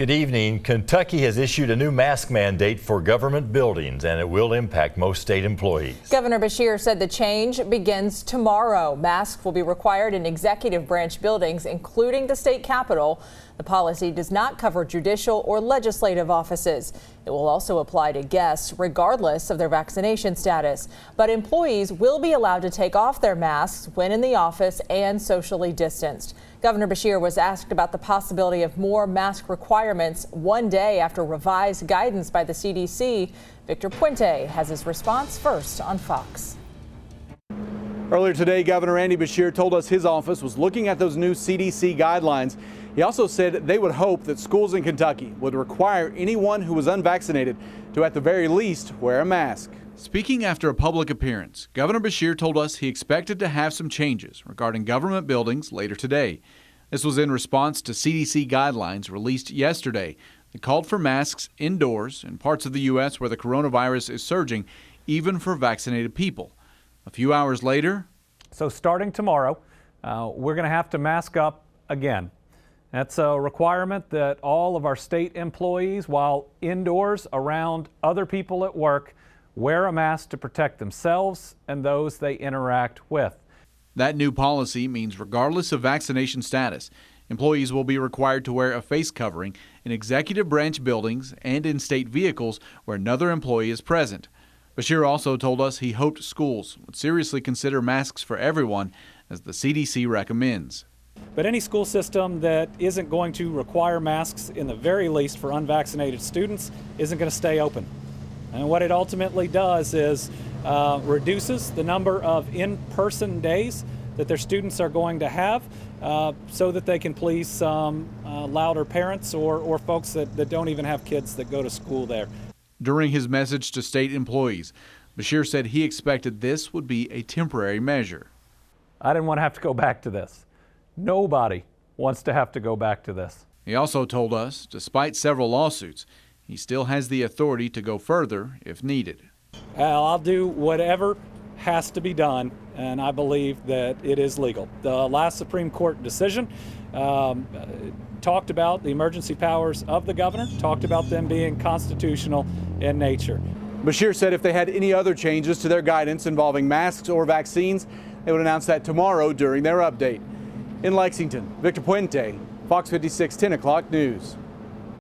Good evening. Kentucky has issued a new mask mandate for government buildings, and it will impact most state employees. Governor Beshear said the change begins tomorrow. Masks will be required in executive branch buildings, including the state capitol. The policy does not cover judicial or legislative offices. It will also apply to guests, regardless of their vaccination status. But employees will be allowed to take off their masks when in the office and socially distanced. Governor Beshear was asked about the possibility of more mask requirements one day after revised guidance by the CDC. Victor Puente has his response first on Fox. Earlier today, Governor Andy Beshear told us his office was looking at those new CDC guidelines. He also said they would hope that schools in Kentucky would require anyone who was unvaccinated to at the very least wear a mask. Speaking after a public appearance, Governor Beshear told us he expected to have some changes regarding government buildings later today. This was in response to CDC guidelines released yesterday that called for masks indoors in parts of the U.S. where the coronavirus is surging, even for vaccinated people. A few hours later. So starting tomorrow, we're going to have to mask up again. That's a requirement that all of our state employees, while indoors around other people at work, wear a mask to protect themselves and those they interact with. That new policy means regardless of vaccination status, employees will be required to wear a face covering in executive branch buildings and in state vehicles where another employee is present. Beshear also told us he hoped schools would seriously consider masks for everyone, as the CDC recommends. But any school system that isn't going to require masks, in the very least for unvaccinated students, isn't going to stay open. And what it ultimately does is reduces the number of in-person days that their students are going to have so that they can please some louder parents or folks that don't even have kids that go to school there. During his message to state employees, Beshear said he expected this would be a temporary measure. I didn't want to have to go back to this. Nobody wants to have to go back to this. He also told us, despite several lawsuits, he still has the authority to go further if needed. I'll do whatever has to be done, and I believe that it is legal. The last Supreme Court decision talked about the emergency powers of the governor, talked about them being constitutional in nature. Beshear said if they had any other changes to their guidance involving masks or vaccines, they would announce that tomorrow during their update. In Lexington, Victor Puente, Fox 56 10 o'clock news.